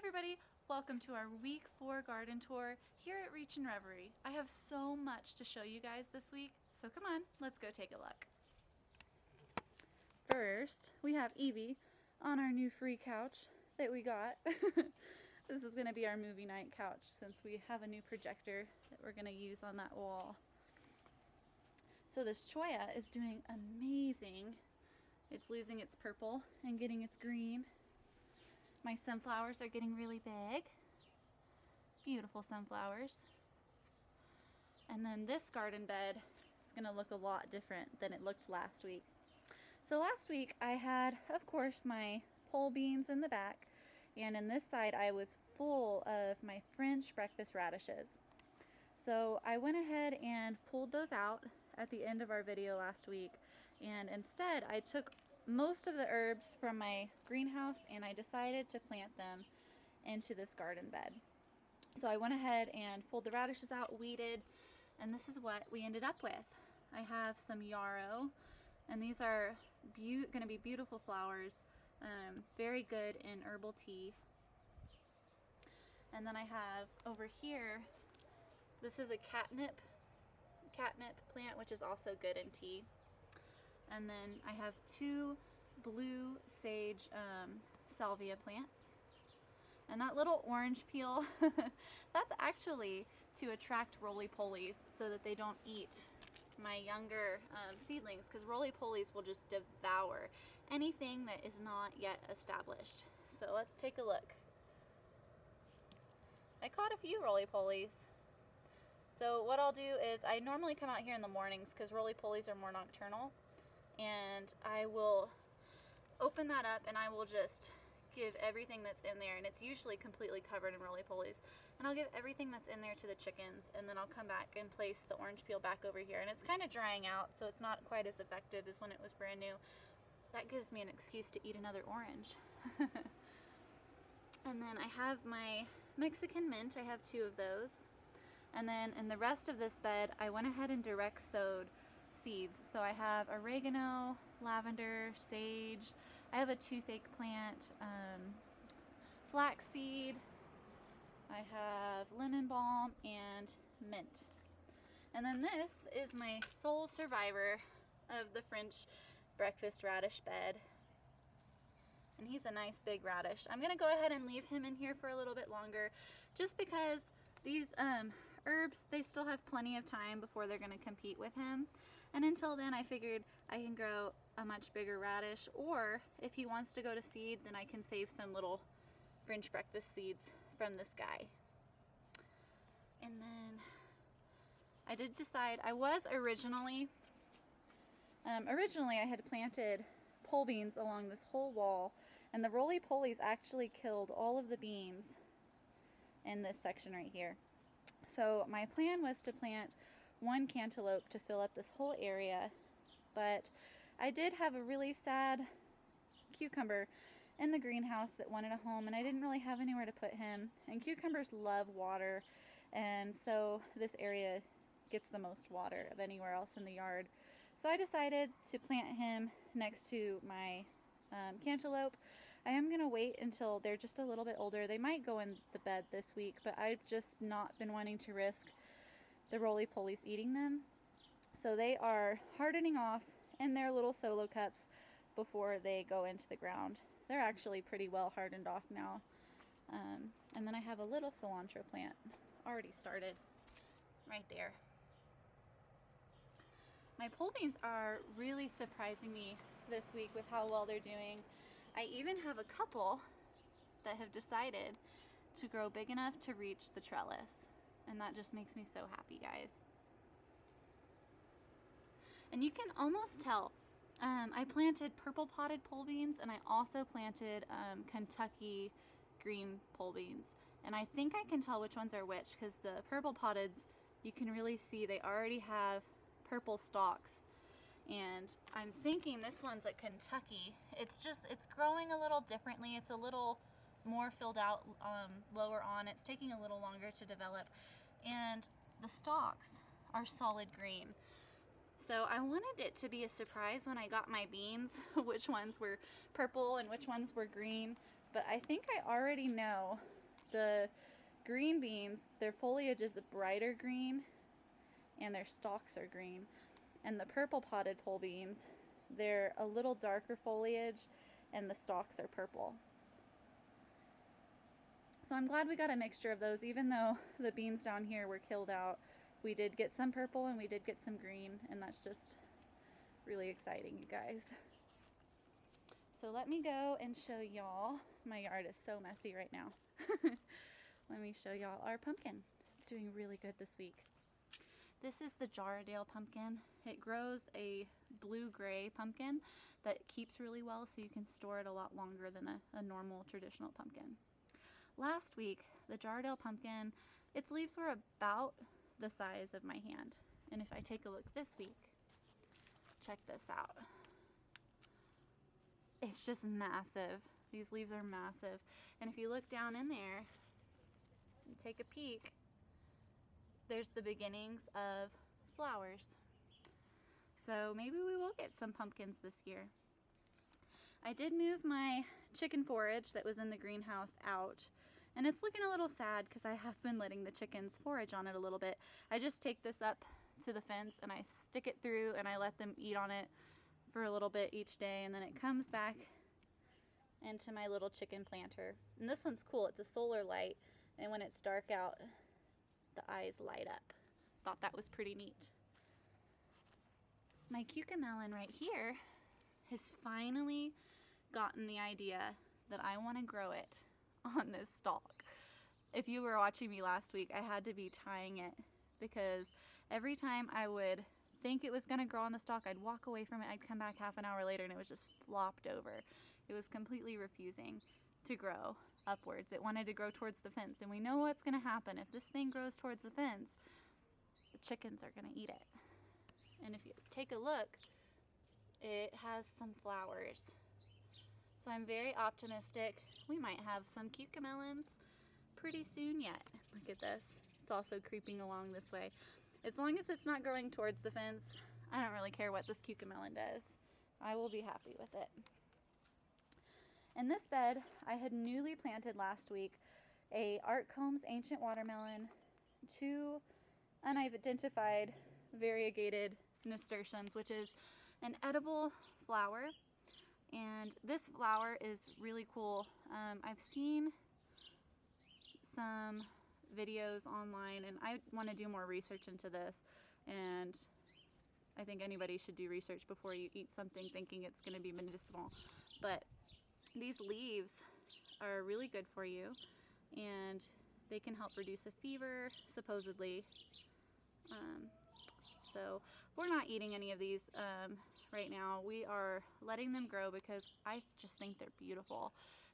everybody, welcome to our week 4 garden tour here at Reach and Reverie. I have so much to show you guys this week, so come on, let's go take a look. First, we have Evie on our new free couch that we got. This is going to be our movie night couch since we have a new projector that we're going to use on that wall. So this cholla is doing amazing. It's losing its purple and getting its green. My sunflowers are getting really big. Beautiful sunflowers. And then this garden bed is going to look a lot different than it looked last week. So last week I had, of course, my pole beans in the back, and in this side I was full of my French breakfast radishes. So I went ahead and pulled those out at the end of our video last week, and instead I took most of the herbs from my greenhouse and I decided to plant them into this garden bed. So I went ahead and pulled the radishes out, weeded, and this is what we ended up with. I have some yarrow, and these are going to be beautiful flowers, very good in herbal tea. And then I have over here, this is a catnip plant, which is also good in tea. And then I have 2 blue sage salvia plants. And that little orange peel, that's actually to attract roly-polies so that they don't eat my younger seedlings, because roly-polies will just devour anything that is not yet established. So let's take a look. I caught a few roly-polies. So what I'll do is I normally come out here in the mornings because roly-polies are more nocturnal, and I will open that up and I will just give everything that's in there, and it's usually completely covered in roly-polies, and I'll give everything that's in there to the chickens, and then I'll come back and place the orange peel back over here. And it's kind of drying out, so it's not quite as effective as when it was brand new. That gives me an excuse to eat another orange. And then I have my Mexican mint. I have 2 of those. And then in the rest of this bed, I went ahead and direct sowed seeds. So I have oregano, lavender, sage. I have a toothache plant, flaxseed. I have lemon balm and mint. And then this is my sole survivor of the French breakfast radish bed. And he's a nice big radish. I'm going to go ahead and leave him in here for a little bit longer, just because these herbs, they still have plenty of time before they're going to compete with him. And until then, I figured I can grow a much bigger radish, or if he wants to go to seed, then I can save some little French breakfast seeds from this guy. And then I did decide, I was originally I had planted pole beans along this whole wall, and the roly-polies actually killed all of the beans in this section right here. So my plan was to plant 1 cantaloupe to fill up this whole area, but I did have a really sad cucumber in the greenhouse that wanted a home, and I didn't really have anywhere to put him, and cucumbers love water, and so this area gets the most water of anywhere else in the yard. So I decided to plant him next to my cantaloupe. I am going to wait until they're just a little bit older. They might go in the bed this week, but I've just not been wanting to risk the roly-polies eating them. So they are hardening off in their little solo cups before they go into the ground. They're actually pretty well hardened off now. And then I have a little cilantro plant already started right there. My pole beans are really surprising me this week with how well they're doing. I even have a couple that have decided to grow big enough to reach the trellis, and that just makes me so happy, guys. And you can almost tell, I planted purple potted pole beans, and I also planted Kentucky green pole beans, and I think I can tell which ones are which, because the purple potteds, you can really see they already have purple stalks, and I'm thinking this one's a Kentucky. It's growing a little differently. It's a little more filled out lower on. It's taking a little longer to develop, and the stalks are solid green. So I wanted it to be a surprise when I got my beans, which ones were purple and which ones were green. But I think I already know the green beans, their foliage is a brighter green and their stalks are green. And the purple potted pole beans, they're a little darker foliage and the stalks are purple. So I'm glad we got a mixture of those. Even though the beans down here were killed out, we did get some purple and we did get some green, and that's just really exciting, you guys. So let me go and show y'all. My yard is so messy right now. Let me show y'all our pumpkin. It's doing really good this week. This is the Jardale pumpkin. It grows a blue-gray pumpkin that keeps really well, so you can store it a lot longer than a normal traditional pumpkin. Last week, the Jardale pumpkin, its leaves were about the size of my hand. And if I take a look this week, check this out. It's just massive. These leaves are massive. And if you look down in there and take a peek, there's the beginnings of flowers. So maybe we will get some pumpkins this year. I did move my chicken forage that was in the greenhouse out, and it's looking a little sad because I have been letting the chickens forage on it a little bit. I just take this up to the fence and I stick it through and I let them eat on it for a little bit each day, and then it comes back into my little chicken planter. And this one's cool. It's a solar light, and when it's dark out, the eyes light up. Thought that was pretty neat. My cucamelon right here has finally gotten the idea that I want to grow it on this stalk. If you were watching me last week, I had to be tying it because every time I would think it was going to grow on the stalk, I'd walk away from it, I'd come back half an hour later and it was just flopped over. It was completely refusing to grow upwards. It wanted to grow towards the fence, and we know what's going to happen. If this thing grows towards the fence, the chickens are going to eat it. And if you take a look, it has some flowers. So I'm very optimistic. We might have some cucamelons pretty soon yet. Look at this. It's also creeping along this way. As long as it's not growing towards the fence, I don't really care what this cucamelon does. I will be happy with it. In this bed, I had newly planted last week a Art Combs Ancient Watermelon, 2 unidentified variegated nasturtiums, which is an edible flower. And this flower is really cool. I've seen some videos online, and I want to do more research into this, and I think anybody should do research before you eat something thinking it's going to be medicinal. But these leaves are really good for you, and they can help reduce a fever, supposedly. So we're not eating any of these right now. We are letting them grow because I just think they're beautiful.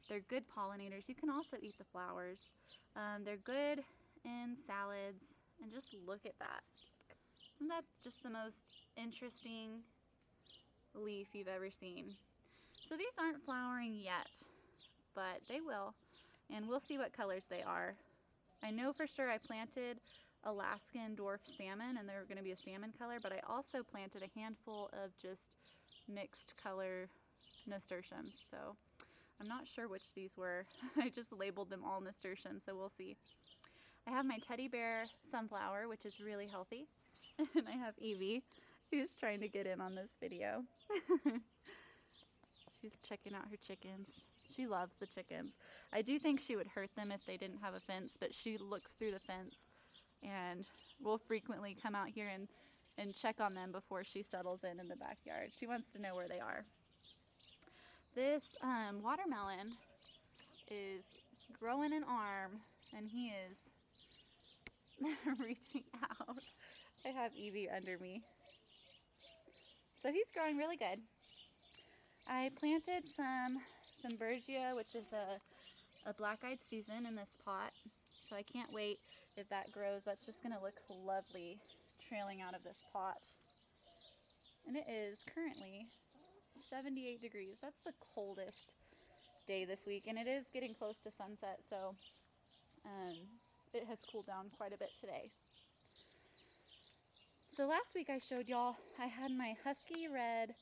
They're good pollinators. You can also eat the flowers. They're good in salads, and just look at that. Isn't that just the most interesting leaf you've ever seen? So these aren't flowering yet, but they will, and we'll see what colors they are. I know for sure I planted Alaskan dwarf salmon, and they're going to be a salmon color, but I also planted a handful of just mixed color nasturtiums, so I'm not sure which these were. I just labeled them all nasturtiums, so we'll see. I have my teddy bear sunflower, which is really healthy, and I have Evie, who's trying to get in on this video. She's checking out her chickens. She loves the chickens. I do think she would hurt them if they didn't have a fence, but she looks through the fence and will frequently come out here and check on them before she settles in the backyard. She wants to know where they are. This watermelon is growing an arm, and he is reaching out. I have Evie under me. So he's growing really good. I planted some Bergia, which is a black-eyed Susan, in this pot. So I can't wait if that grows. That's just going to look lovely trailing out of this pot. And it is currently 78 degrees. That's the coldest day this week, and it is getting close to sunset, so it has cooled down quite a bit today. So last week I showed y'all I had my husky red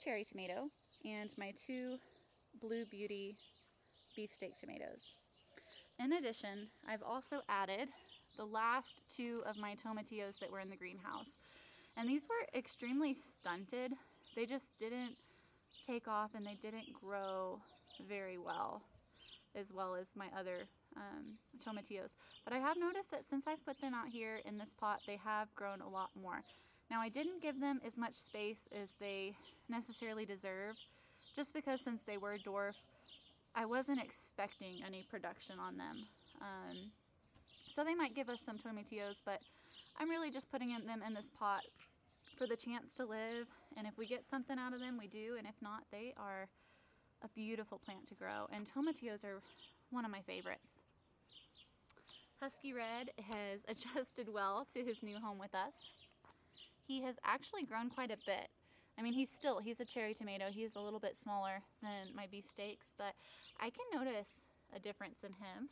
cherry tomato and my 2 blue beauty beefsteak tomatoes. In addition, I've also added the last 2 of my tomatillos that were in the greenhouse. And these were extremely stunted. They just didn't take off and they didn't grow very well as my other tomatillos. But I have noticed that since I've put them out here in this pot, they have grown a lot more. Now, I didn't give them as much space as they necessarily deserve, just because since they were dwarf, I wasn't expecting any production on them. So they might give us some tomatillos, but I'm really just putting them in this pot for the chance to live, and if we get something out of them, we do, and if not, they are a beautiful plant to grow, and tomatillos are one of my favorites. Husky Red has adjusted well to his new home with us. He has actually grown quite a bit. I mean, he's a cherry tomato. He's a little bit smaller than my beefsteaks, but I can notice a difference in him.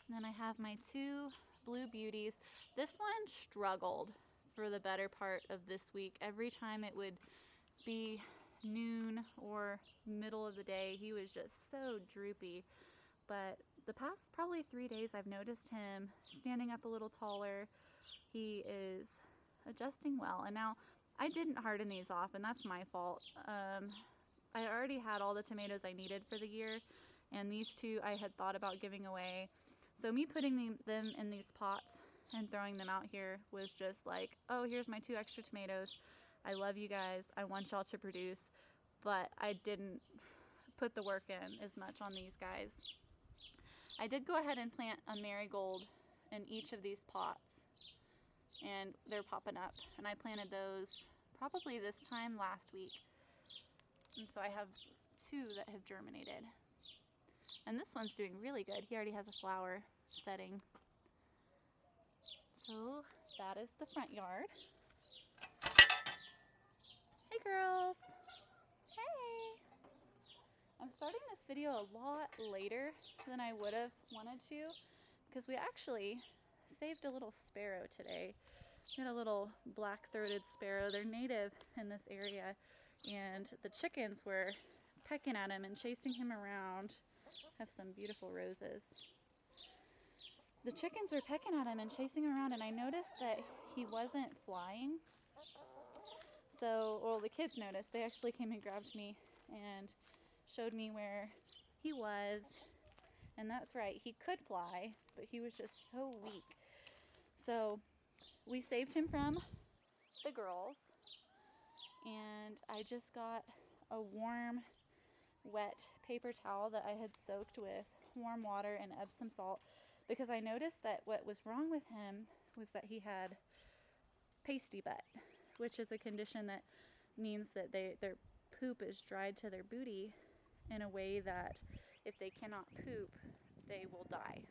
And then I have my 2 blue beauties. This one struggled for the better part of this week. Every time it would be noon or middle of the day, he was just so droopy. But the past probably 3 days, I've noticed him standing up a little taller. He is adjusting well. And now, I didn't harden these off, and that's my fault. I already had all the tomatoes I needed for the year, and these 2 I had thought about giving away. So me putting them in these pots and throwing them out here was just like, oh, here's my 2 extra tomatoes. I love you guys. I want y'all to produce, but I didn't put the work in as much on these guys. I did go ahead and plant a marigold in each of these pots, and they're popping up, and I planted those probably this time last week, and so I have 2 that have germinated, and this one's doing really good. He already has a flower setting. So that is the front yard. Hey girls! Hey! I'm starting this video a lot later than I would have wanted to, because we actually saved a little sparrow today. We had a little black-throated sparrow. They're native in this area, and the chickens were pecking at him and chasing him around. Have some beautiful roses. The chickens were pecking at him and chasing him around, and I noticed that he wasn't flying. So, well, the kids noticed. They actually came and grabbed me and showed me where he was. And that's right, he could fly, but he was just so weak. So we saved him from the girls, and I just got a warm, wet paper towel that I had soaked with warm water and Epsom salt, because I noticed that what was wrong with him was that he had pasty butt, which is a condition that means that their poop is dried to their booty in a way that if they cannot poop, they will die.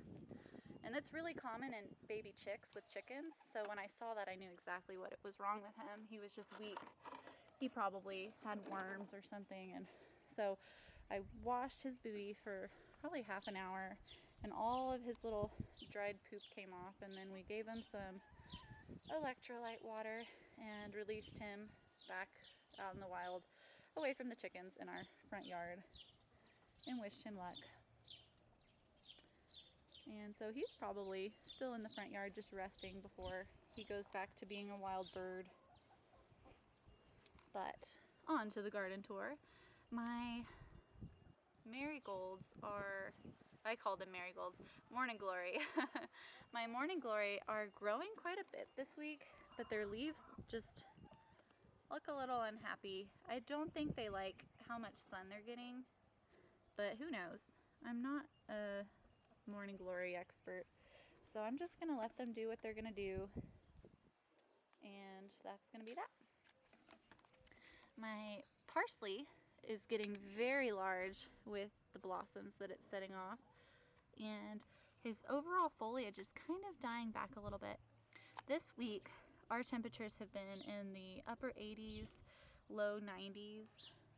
And that's really common in baby chicks with chickens. So when I saw that, I knew exactly what was wrong with him. He was just weak. He probably had worms or something. And so I washed his booty for probably half an hour, and all of his little dried poop came off. And then we gave him some electrolyte water and released him back out in the wild, away from the chickens in our front yard, and wished him luck. And so he's probably still in the front yard just resting before he goes back to being a wild bird. But on to the garden tour. My marigolds are, I call them marigolds, morning glory. My morning glory are growing quite a bit this week, but their leaves just look a little unhappy. I don't think they like how much sun they're getting, but who knows? I'm not a morning glory expert, so I'm just gonna let them do what they're gonna do, and that's gonna be that. My parsley is getting very large with the blossoms that it's setting off, and his overall foliage is kind of dying back a little bit. This week our temperatures have been in the upper 80s, low 90s,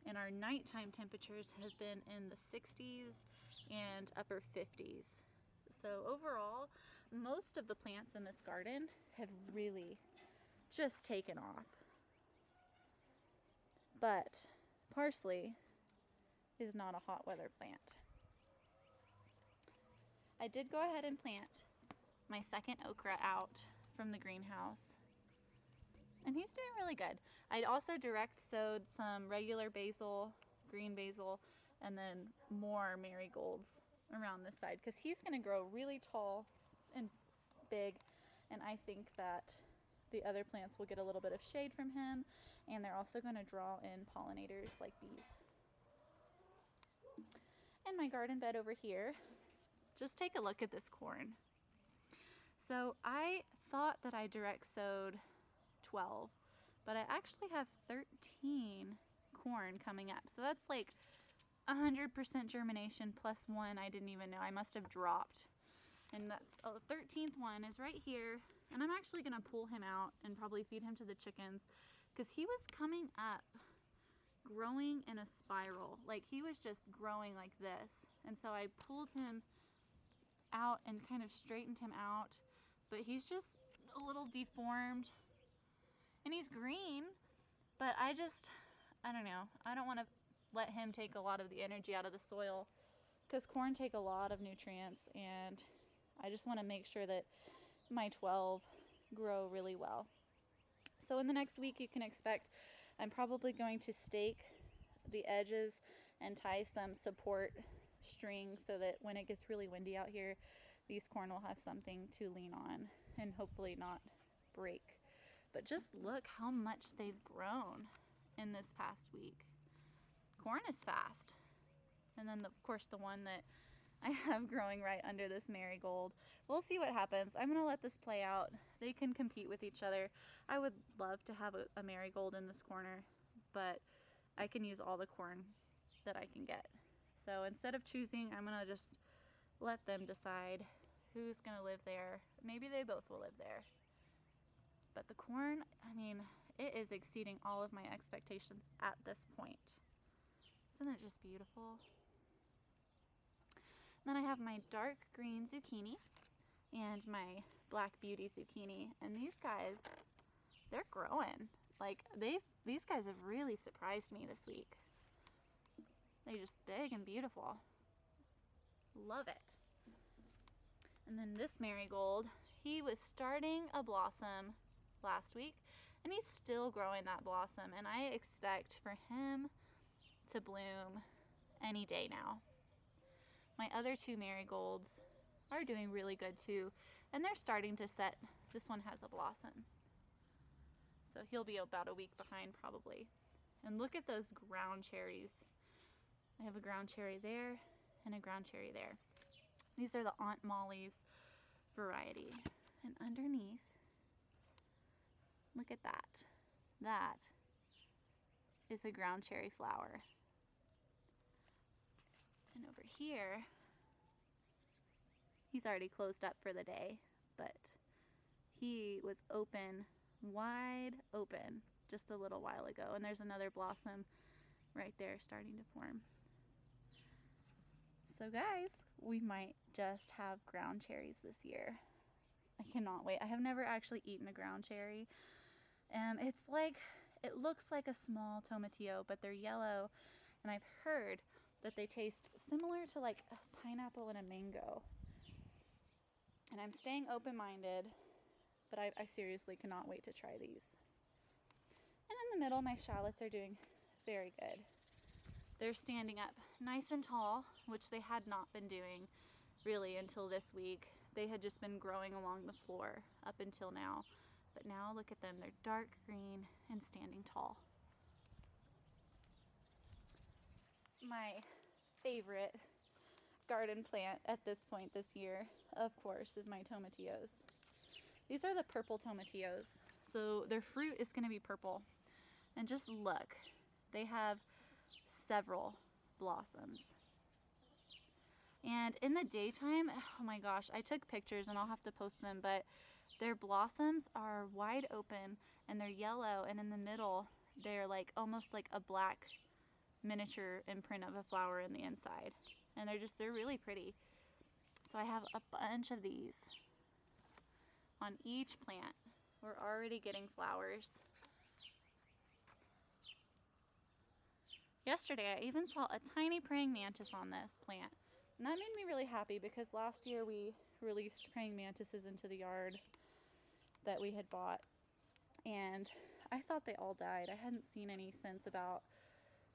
and our nighttime temperatures have been in the 60s and upper 50s. So overall, most of the plants in this garden have really just taken off. But parsley is not a hot weather plant. I did go ahead and plant my second okra out from the greenhouse, and he's doing really good. I also direct sowed some regular basil, green basil, and then more marigolds around this side because he's going to grow really tall and big, and I think that the other plants will get a little bit of shade from him, and they're also going to draw in pollinators like bees. And my garden bed over here, just take a look at this corn. So I thought that I direct sowed 12, but I actually have 13 corn coming up. So that's like 100% germination plus one I didn't even know. I must have dropped. And the 13th one is right here. And I'm actually going to pull him out and probably feed him to the chickens because he was coming up, growing in a spiral. Like he was just growing like this. And so I pulled him out and kind of straightened him out. But he's just a little deformed. And he's green. But I don't know. I don't want to let him take a lot of the energy out of the soil because corn take a lot of nutrients, and I just want to make sure that my 12 grow really well. So in the next week you can expect I'm probably going to stake the edges and tie some support string so that when it gets really windy out here, these corn will have something to lean on and hopefully not break. But just look how much they've grown in this past week. Corn is fast. And then of course the one that I have growing right under this marigold. We'll see what happens. I'm going to let this play out. They can compete with each other. I would love to have a marigold in this corner, but I can use all the corn that I can get. So instead of choosing, I'm going to just let them decide who's going to live there. Maybe they both will live there. But the corn, I mean, it is exceeding all of my expectations at this point. Isn't it just beautiful? Then I have my dark green zucchini and my black beauty zucchini, and these guys, they're growing. Like these guys have really surprised me this week. They're just big and beautiful. Love it. And then this marigold, he was starting a blossom last week, and he's still growing that blossom, and I expect for him to bloom any day now. My other two marigolds are doing really good too, and they're starting to set. This one has a blossom, so he'll be about a week behind probably. And look at those ground cherries. I have a ground cherry there and a ground cherry there. These are the Aunt Molly's variety. And underneath, look at that. That is a ground cherry flower. And over here, he's already closed up for the day, but he was open, wide open, just a little while ago. And there's another blossom right there starting to form. So guys, we might just have ground cherries this year. I cannot wait. I have never actually eaten a ground cherry. It's like, it looks like a small tomatillo, but they're yellow. And I've heard that they taste similar to like a pineapple and a mango. And I'm staying open-minded, but I seriously cannot wait to try these. And in the middle, my shallots are doing very good. They're standing up nice and tall, which they had not been doing really until this week. They had just been growing along the floor up until now. But now look at them, they're dark green and standing tall. My favorite garden plant at this point this year, of course, is my tomatillos. These are the purple tomatillos. So their fruit is going to be purple. And just look, they have several blossoms. And in the daytime, oh my gosh, I took pictures and I'll have to post them, but their blossoms are wide open and they're yellow, and in the middle they're like almost like a black miniature imprint of a flower in the inside. And they're really pretty. So I have a bunch of these on each plant. We're already getting flowers. Yesterday I even saw a tiny praying mantis on this plant. And that made me really happy because last year we released praying mantises into the yard that we had bought, and I thought they all died. I hadn't seen any since about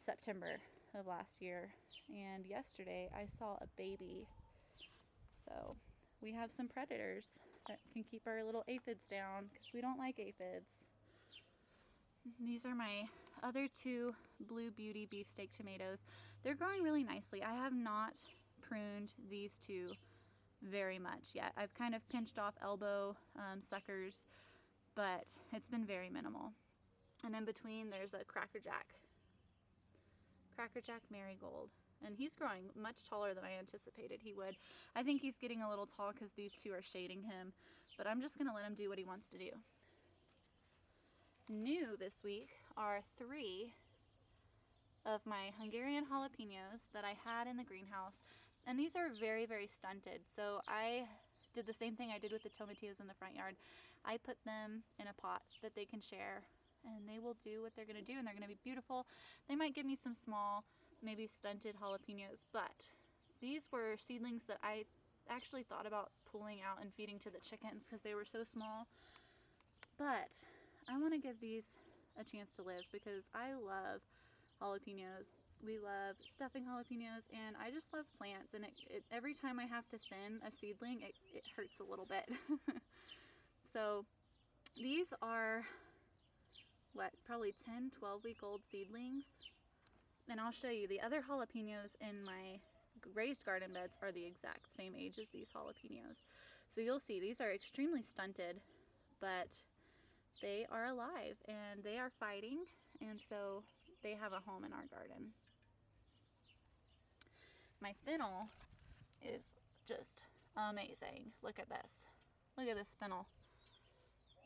September of last year, and yesterday I saw a baby. So we have some predators that can keep our little aphids down because we don't like aphids. These are my other two Blue Beauty beefsteak tomatoes. They're growing really nicely. I have not pruned these two very much yet. I've kind of pinched off elbow suckers, but it's been very minimal. And in between there's a Crackerjack marigold, and he's growing much taller than I anticipated he would. I think he's getting a little tall because these two are shading him, but I'm just gonna let him do what he wants to do. New this week are 3 of my Hungarian jalapenos that I had in the greenhouse, and these are very, very stunted. So I did the same thing I did with the tomatillos in the front yard. I put them in a pot that they can share, and they will do what they're gonna do, and they're gonna be beautiful. They might give me some small, maybe stunted jalapenos, but these were seedlings that I actually thought about pulling out and feeding to the chickens because they were so small. But I want to give these a chance to live because I love jalapenos. We love stuffing jalapenos, and I just love plants, and every time I have to thin a seedling, it hurts a little bit. So these are, what, probably 10, 12-week-old seedlings. And I'll show you, the other jalapenos in my raised garden beds are the exact same age as these jalapenos. So you'll see, these are extremely stunted, but they are alive and they are fighting, and so they have a home in our garden. My fennel is just amazing. Look at this. Look at this fennel.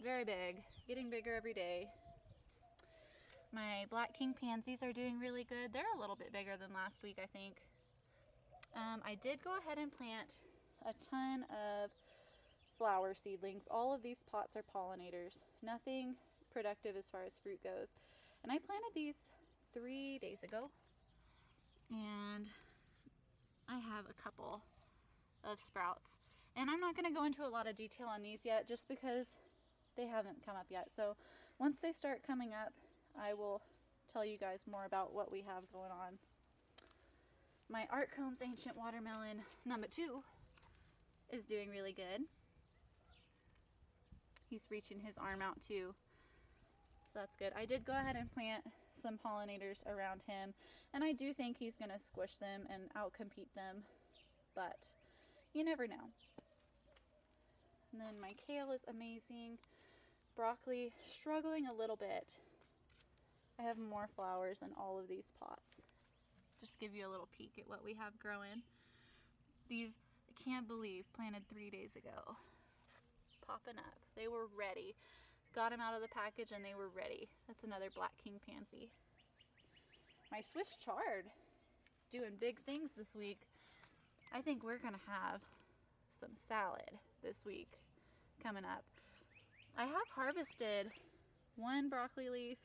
Very big, getting bigger every day. My Black King pansies are doing really good. They're a little bit bigger than last week, I think. I did go ahead and plant a ton of flower seedlings. All of these pots are pollinators. Nothing productive as far as fruit goes. And I planted these 3 days ago. And I have a couple of sprouts. And I'm not going to go into a lot of detail on these yet just because they haven't come up yet. So once they start coming up, I will tell you guys more about what we have going on. My Art Combs Ancient Watermelon number 2 is doing really good. He's reaching his arm out too, so that's good. I did go ahead and plant some pollinators around him, and I do think he's gonna squish them and outcompete them, but you never know. And then my kale is amazing. Broccoli, struggling a little bit. I have more flowers in all of these pots. Just give you a little peek at what we have growing. These, I can't believe, planted 3 days ago. Popping up. They were ready. Got them out of the package and they were ready. That's another Black King pansy. My Swiss chard is doing big things this week. I think we're gonna have some salad this week coming up. I have harvested 1 broccoli leaf,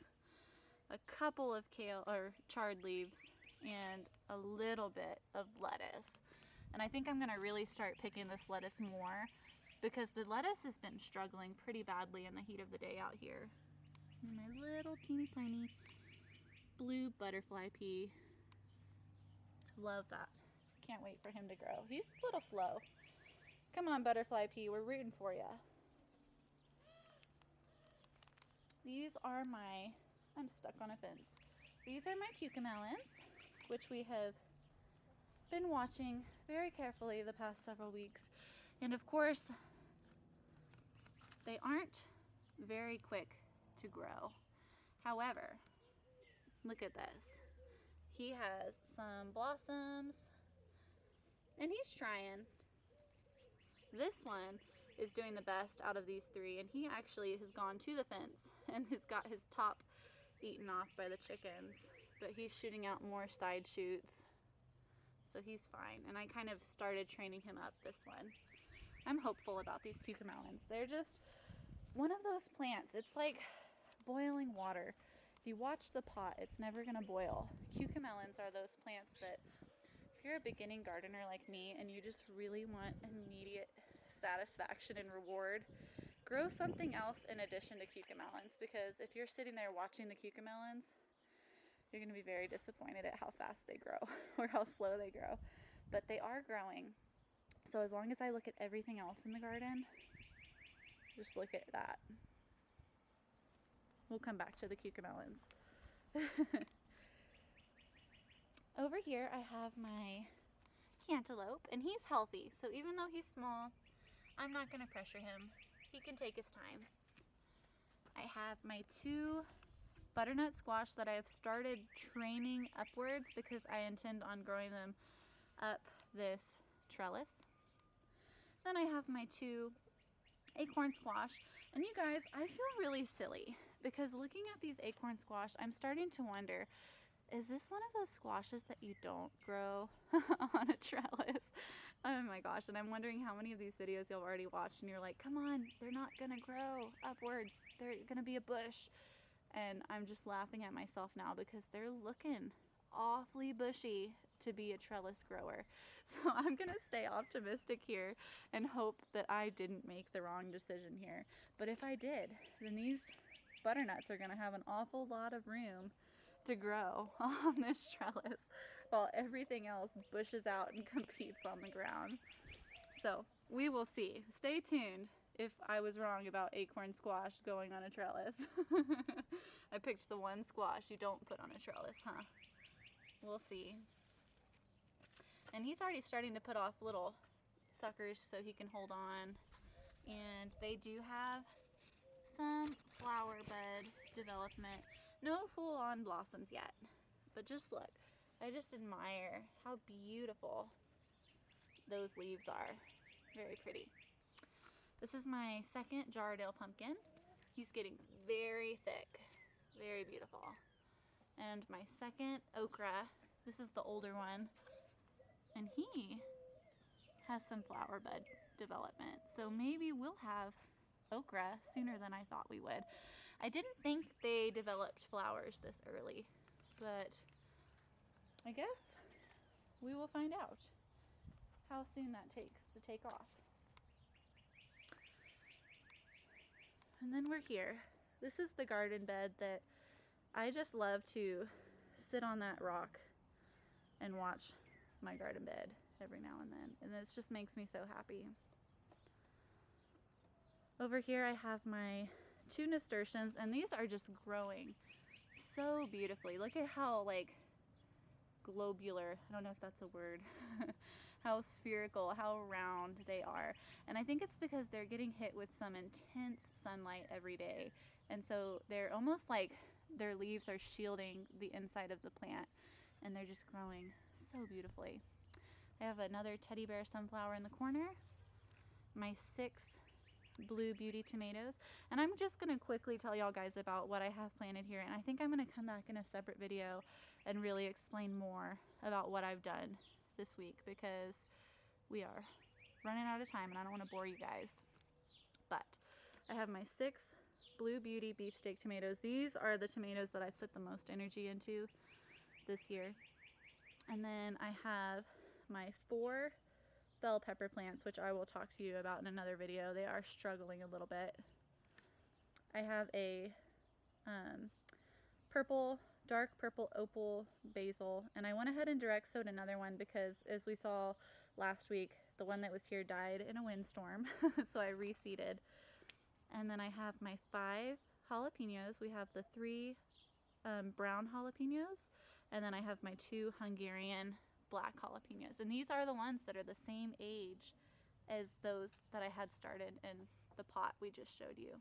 a couple of kale or chard leaves, and a little bit of lettuce. And I think I'm gonna really start picking this lettuce more because the lettuce has been struggling pretty badly in the heat of the day out here. And my little teeny tiny blue butterfly pea. Love that. Can't wait for him to grow. He's a little slow. Come on, butterfly pea, we're rooting for you. These are my, I'm stuck on a fence. These are my cucamelons, which we have been watching very carefully the past several weeks. And of course, they aren't very quick to grow. However, look at this. He has some blossoms, and he's trying. This one is doing the best out of these 3, and he actually has gone to the fence and has got his top eaten off by the chickens, but he's shooting out more side shoots, so he's fine. And I kind of started training him up this one. I'm hopeful about these cucamelons. They're just one of those plants. It's like boiling water. If you watch the pot, it's never gonna boil. Cucamelons are those plants that you're a beginning gardener like me and you just really want immediate satisfaction and reward, grow something else in addition to cucamelons, because if you're sitting there watching the cucamelons, you're going to be very disappointed at how fast they grow or how slow they grow. But they are growing. So as long as I look at everything else in the garden, just look at that. We'll come back to the cucamelons. Over here I have my cantaloupe, and he's healthy. So even though he's small, I'm not going to pressure him. He can take his time. I have my 2 butternut squash that I have started training upwards because I intend on growing them up this trellis. Then I have my 2 acorn squash, and you guys, I feel really silly because looking at these acorn squash, I'm starting to wonder, is this one of those squashes that you don't grow on a trellis? Oh my gosh, and I'm wondering how many of these videos you've already watched and you're like, come on, they're not gonna grow upwards, they're gonna be a bush. And I'm just laughing at myself now because they're looking awfully bushy to be a trellis grower. So I'm gonna stay optimistic here and hope that I didn't make the wrong decision here. But if I did, then these butternuts are gonna have an awful lot of room to grow on this trellis while everything else bushes out and competes on the ground. So we will see. Stay tuned if I was wrong about acorn squash going on a trellis. I picked the one squash you don't put on a trellis, huh? We'll see. And he's already starting to put off little suckers so he can hold on. And they do have some flower bud development. No full-on blossoms yet, but just look. I just admire how beautiful those leaves are. Very pretty. This is my 2nd Jardale pumpkin. He's getting very thick, very beautiful. And my 2nd okra, this is the older one, and he has some flower bud development. So maybe we'll have okra sooner than I thought we would. I didn't think they developed flowers this early, but I guess we will find out how soon that takes to take off. And then we're here. This is the garden bed that I just love to sit on that rock and watch my garden bed every now and then. And this just makes me so happy. Over here I have my 2 nasturtiums, and these are just growing so beautifully. Look at how like globular, I don't know if that's a word, how spherical, how round they are. And I think it's because they're getting hit with some intense sunlight every day. And so they're almost like their leaves are shielding the inside of the plant, and they're just growing so beautifully. I have another teddy bear sunflower in the corner, my 6 Blue Beauty tomatoes, and I'm just going to quickly tell y'all guys about what I have planted here, and I think I'm going to come back in a separate video and really explain more about what I've done this week, because we are running out of time and I don't want to bore you guys. But I have my 6 Blue Beauty beefsteak tomatoes. These are the tomatoes that I've put the most energy into this year. And then I have my 4 bell pepper plants, which I will talk to you about in another video. They are struggling a little bit. I have a dark purple opal basil, and I went ahead and direct sowed another one because, as we saw last week, the one that was here died in a windstorm. So I reseeded. And then I have my 5 jalapenos. We have the 3 brown jalapenos, and then I have my 2 Hungarian black jalapenos. And these are the ones that are the same age as those that I had started in the pot we just showed you.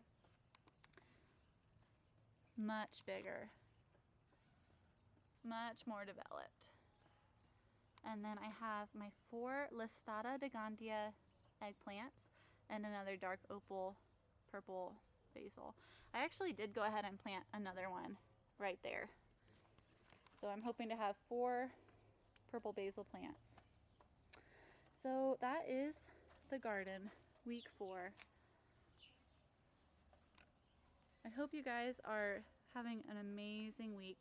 Much bigger, much more developed. And then I have my 4 Listada de Gandia eggplants and another dark opal purple basil. I actually did go ahead and plant another one right there. So I'm hoping to have 4 purple basil plants. So that is the garden, week 4. I hope you guys are having an amazing week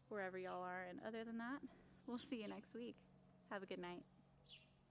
wherever y'all are, and other than that, we'll see you next week. Have a good night.